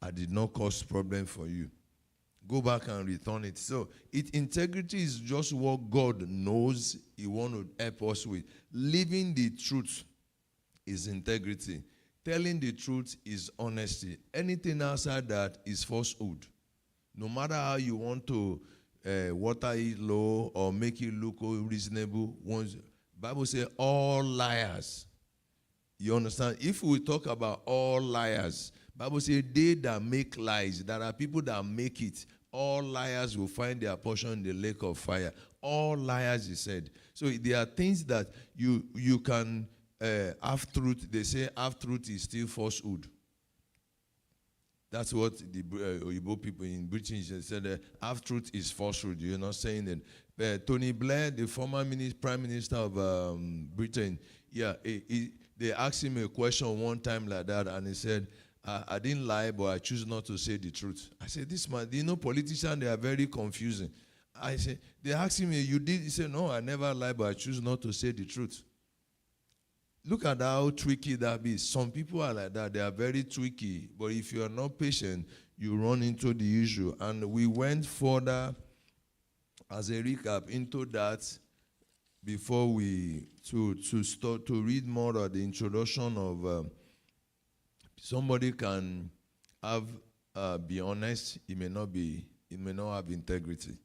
I did not cause problem for you. Go back and return it. So integrity is just what God knows he wants to help us with. Living the truth is integrity. Telling the truth is honesty. Anything outside that is falsehood. No matter how you want to water it low or make it look reasonable, Bible says all liars. You understand? If we talk about all liars, Bible says they that make lies, there are people that make it. All liars will find their portion in the lake of fire. All liars, he said. So there are things that you can half truth. They say half truth is still falsehood. That's what the Oyibo people in British said. Half truth is falsehood. You're not saying that. Tony Blair, the former Prime Minister of Britain, they asked him a question one time like that, and he said, I didn't lie, but I choose not to say the truth. I said, this man, politicians, they are very confusing. I said, they asked him, you did? He said, no, I never lie, but I choose not to say the truth. Look at how tricky that is. Some people are like that. They are very tricky. But if you are not patient, you run into the issue. And we went further, as a recap, into that before we, to start to read more of the introduction of somebody can have, be honest, he may not have integrity.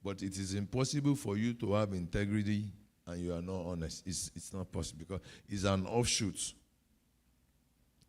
But it is impossible for you to have integrity and you are not honest. It's not possible because it's an offshoot.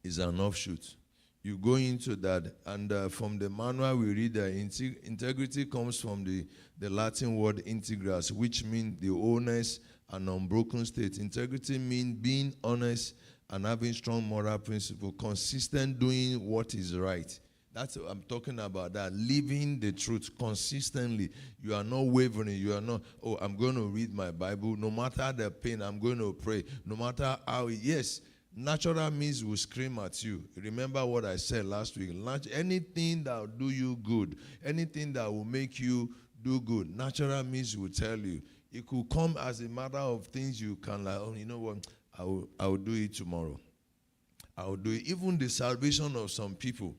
It's an offshoot. You go into that, and from the manual we read that integrity comes from the Latin word integras, which means the honest and unbroken state. Integrity means being honest and having strong moral principle, consistent doing what is right. That's what I'm talking about, that living the truth consistently. You are not wavering. You are not, I'm going to read my Bible. No matter the pain, I'm going to pray. No matter how, yes, natural means will scream at you. Remember what I said last week. Anything that will do you good, anything that will make you do good, natural means will tell you. It could come as a matter of things you can like, you know what, I will do it tomorrow. I will do it. Even the salvation of some people.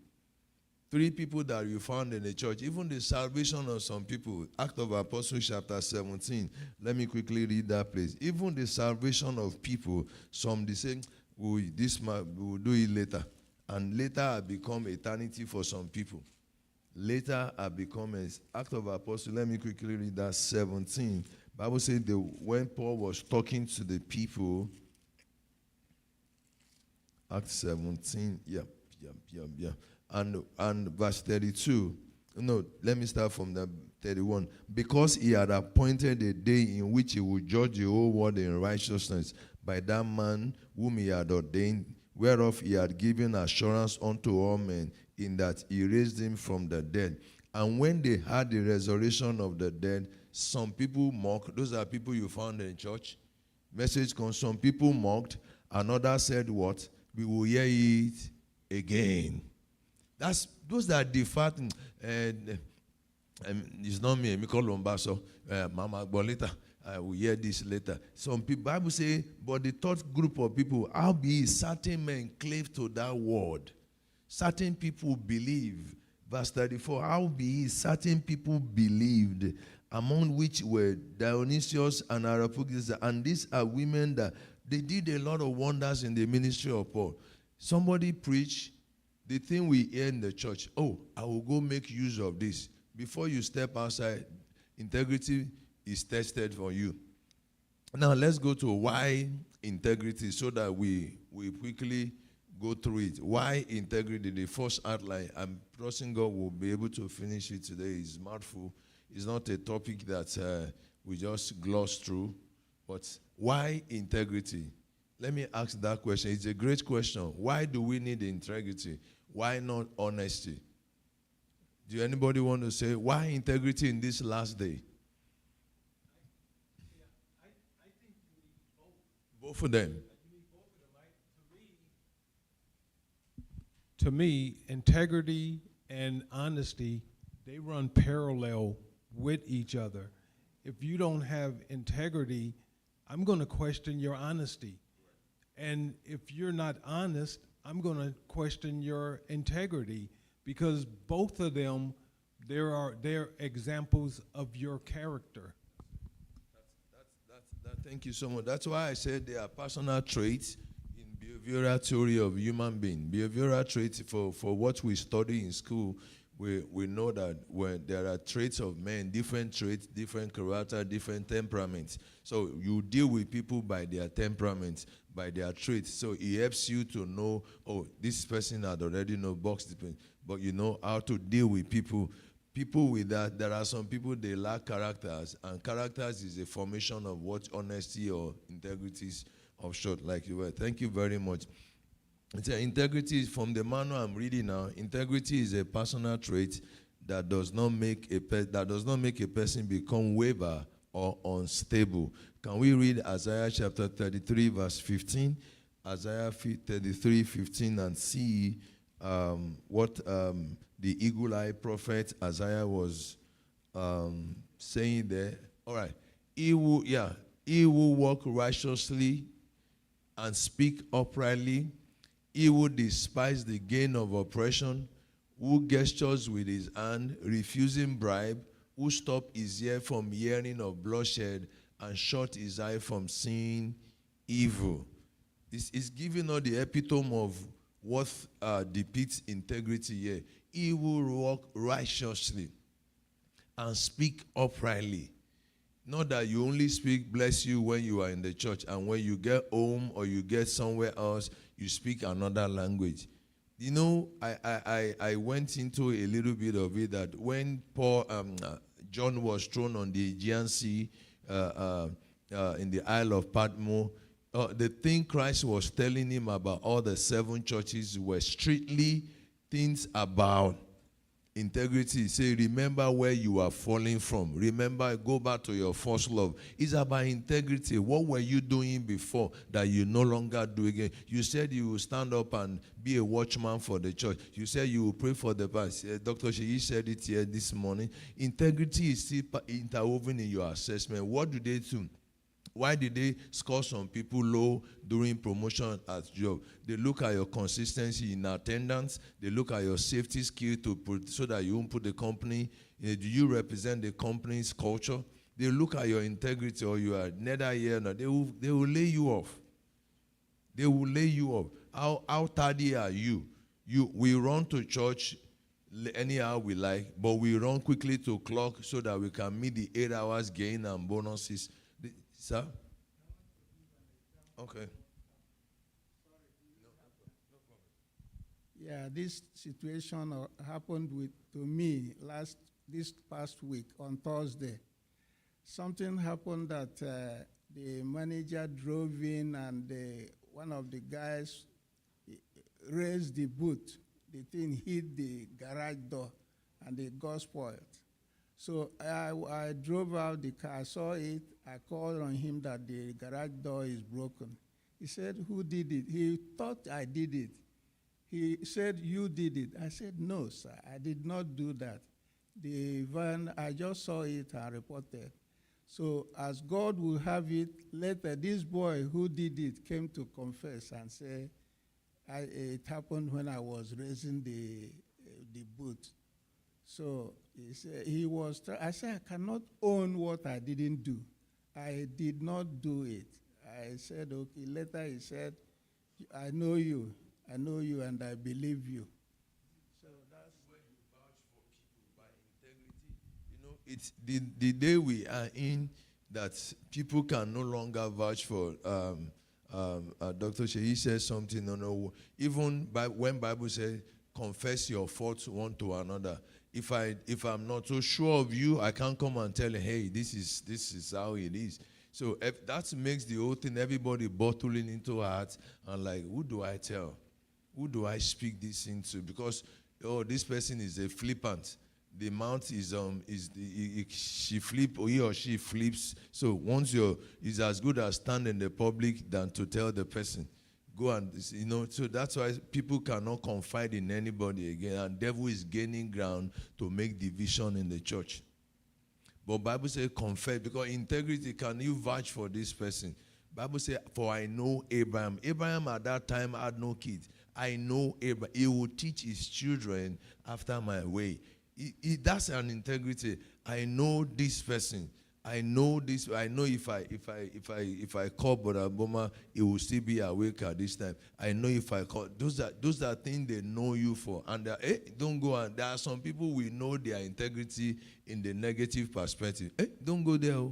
3 people that you found in the church, even the salvation of some people, Act of Apostles chapter 17, let me quickly read that place. Even the salvation of people, some they say, we'll do it later. And later have become eternity for some people. Later have become an Act of Apostles, let me quickly read that 17. Bible says when Paul was talking to the people, Act 17, yeah. And verse 32. No, let me start from the 31. Because he had appointed a day in which he would judge the whole world in righteousness by that man whom he had ordained, whereof he had given assurance unto all men, in that he raised him from the dead. And when they had the resurrection of the dead, some people mocked. Those are people you found in church. Message comes, some people mocked. Another said what? We will hear it again. Those that differ. It's not me, Mikol Lombaso, Mama Bolita. I will hear this later. Some people, Bible say, but the third group of people, albeit certain men clave to that word. Certain people believe. Verse 34, albeit certain people believed, among which were Dionysius and Areopagus, and these are women that they did a lot of wonders in the ministry of Paul. Somebody preached. The thing we hear in the church, I will go make use of this. Before you step outside, integrity is tested for you. Now let's go to why integrity, so that we quickly go through it. Why integrity? The first outline, I'm trusting God will be able to finish it today. It's mouthful. It's not a topic that we just gloss through. But why integrity? Let me ask that question. It's a great question. Why do we need integrity? Why not honesty? Do anybody want to say, why integrity in this last day? I think you need Both of them. You need both of them. To me, integrity and honesty, they run parallel with each other. If you don't have integrity, I'm going to question your honesty. And if you're not honest, I'm going to question your integrity, because both of them, they're examples of your character. Thank you so much. That's why I said there are personal traits in behavioral theory of human being. Behavioral traits, for what we study in school, we know that when there are traits of men, different traits, different character, different temperaments. So you deal with people by their temperaments, by their traits. So it helps you to know, oh, this person had already know box different, but you know how to deal with people. People with that, there are some people, they lack characters, and characters is a formation of what honesty or integrity is of short, like you were. Thank you very much. It's integrity is from the manual I'm reading now. Integrity is a personal trait that does not make a person become waver or unstable. Can we read Isaiah chapter 33, verse 15? Isaiah 33, 15, and see what the eagle-eye prophet Isaiah was saying there. All right. He will walk righteously and speak uprightly. He will despise the gain of oppression, who gestures with his hand, refusing bribe, who stop his ear from hearing of bloodshed and shut his eye from seeing evil. This is giving us the epitome of what depicts integrity here. He will walk righteously and speak uprightly. Not that you only speak bless you when you are in the church, and when you get home or you get somewhere else, you speak another language. You know, I went into a little bit of it that when John was thrown on the Aegean Sea in the Isle of Patmos, the thing Christ was telling him about all the 7 churches were strictly things about integrity. He said, remember where you are falling from. Remember, go back to your first love. It's about integrity. What were you doing before that you no longer do again? You said you will stand up and be a watchman for the church. You said you will pray for the pastor. Dr. Sheyi said it here this morning. Integrity is still interwoven in your assessment. What do they do? Why did they score some people low during promotion at job? They look at your consistency in attendance. They look at your safety skill so that you won't put the company. Do you represent the company's culture? They look at your integrity, or you are neither here nor. They will lay you off. They will lay you off. How tardy are you? We run to church anyhow we like, but we run quickly to clock so that we can meet the 8 hours gain and bonuses. Sir? Okay. Yeah, this situation happened to me this past week on Thursday. Something happened that the manager drove in, and one of the guys raised the boot. The thing hit the garage door, and it got spoiled. So I drove out the car, I saw it, I called on him that the garage door is broken. He said, who did it? He thought I did it. He said, you did it. I said, no, sir, I did not do that. The van, I just saw it and reported. So as God will have it, later this boy who did it came to confess and say, it happened when I was raising the boot. So he said, I said, I cannot own what I didn't do. I did not do it. I said, okay. Later he said, I know you, and I believe you. So that's when you vouch for people by integrity. You know, it's the day we are in that people can no longer vouch for. Dr. Sheyi says something, even when Bible says, confess your faults one to another. If I'm not so sure of you, I can't come and tell you, hey, this is how it is. So that makes the whole thing, everybody bottling into heart and like, who do I tell? Who do I speak this into? Because this person is a flippant. The mouth is he or she flips. So once is as good as stand in the public than to tell the person. Go and, so that's why people cannot confide in anybody again, and devil is gaining ground to make division in the church. But Bible says confess, because integrity, can you vouch for this person? Bible says, for I know Abraham. Abraham at that time had no kids. I know Abraham. He will teach his children after my way. That's an integrity. I know this person. I know this. I know if I call Brother Boma, he will still be awake at this time. I know if I call, those are things they know you for. And don't go on. There are some people we know their integrity in the negative perspective. Don't go there.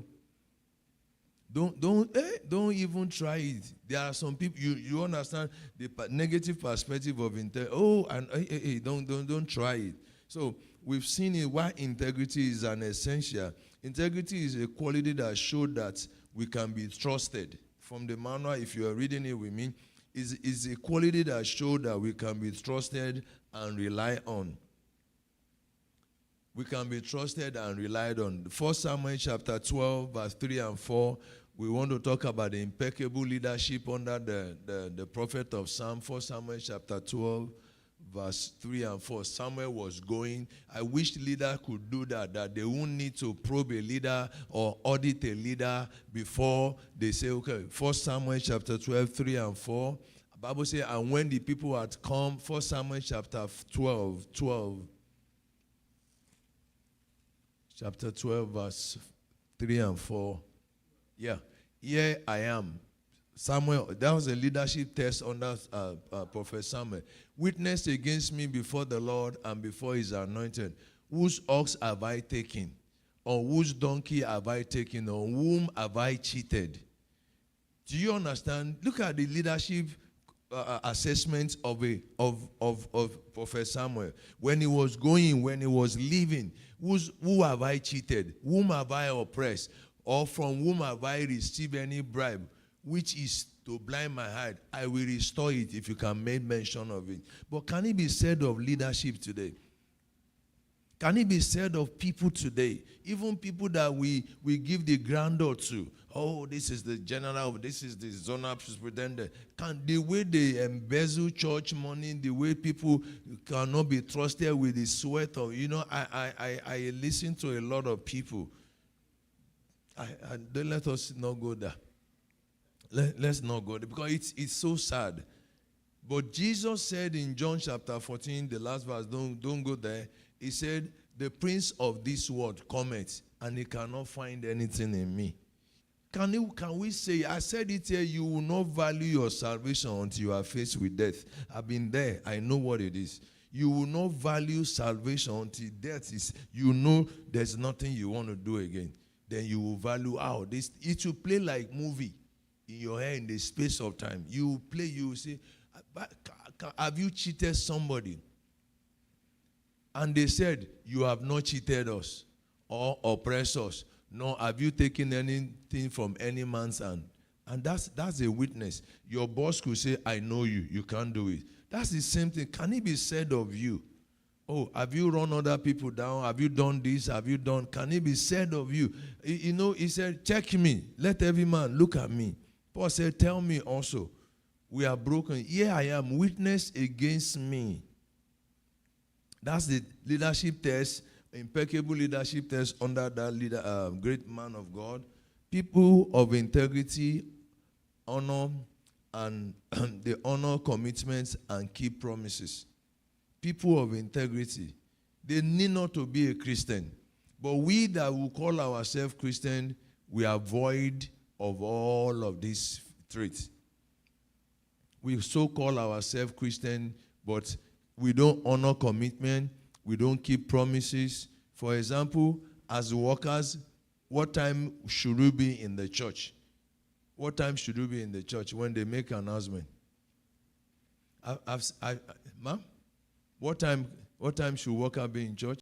Don't even try it. There are some people you understand the negative perspective of integrity. Don't try it. So we've seen it why integrity is an essential. Integrity is a quality that shows that we can be trusted. From the manual, if you are reading it with me, is a quality that shows that we can be trusted and rely on. We can be trusted and relied on. 1 Samuel chapter 12, verse 3 and 4, we want to talk about the impeccable leadership under the prophet of Psalm. 1 Samuel chapter 12, verse 3 and 4. Samuel was going. I wish leaders could do that they won't need to probe a leader or audit a leader before they say, okay, 1 Samuel chapter 12, 3 and 4. The Bible says, and when the people had come, 1 Samuel chapter 12, chapter 12, verse 3 and 4. Yeah, here I am. Samuel, that was a leadership test under Prophet Samuel. Witness against me before the Lord and before his anointed. Whose ox have I taken? Or whose donkey have I taken? Or whom have I cheated? Do you understand? Look at the leadership assessment of Prophet Samuel. When he was going, when he was leaving, who have I cheated? Whom have I oppressed? Or from whom have I received any bribe, which is to blind my eye? I will restore it if you can make mention of it. But can it be said of leadership today? Can it be said of people today? Even people that we give the grandeur to. Oh, this is the general, this is the zonal superintendent. The way they embezzle church money, the way people cannot be trusted with the sweat of, I listen to a lot of people. Don't let us not go there. Let's not go there because it's so sad. But Jesus said in John chapter 14, the last verse, don't go there. He said, the prince of this world cometh, and he cannot find anything in me. Can we say, I said it here, you will not value your salvation until you are faced with death. I've been there. I know what it is. You will not value salvation until death is, there's nothing you want to do again. Then you will value this. It will play like movie in your head in the space of time. You play, you will say, have you cheated somebody? And they said, you have not cheated us or oppressed us, nor have you taken anything from any man's hand. And that's a witness. Your boss could say, I know you. You can't do it. That's the same thing. Can it be said of you? Oh, have you run other people down? Have you done this? Have you done? Can it be said of you? He said, check me. Let every man look at me. Paul said, tell me also. We are broken. Here I am, witness against me. That's the leadership test, impeccable leadership test under that great man of God. People of integrity, honor, and they honor commitments and keep promises. People of integrity, they need not to be a Christian. But we that will call ourselves Christian, we are void of all of these traits. We so call ourselves Christian, but we don't honor commitment. We don't keep promises. For example, as workers, what time should we be in the church? What time should we be in the church when they make an announcement? Ma'am? What time should worker be in church?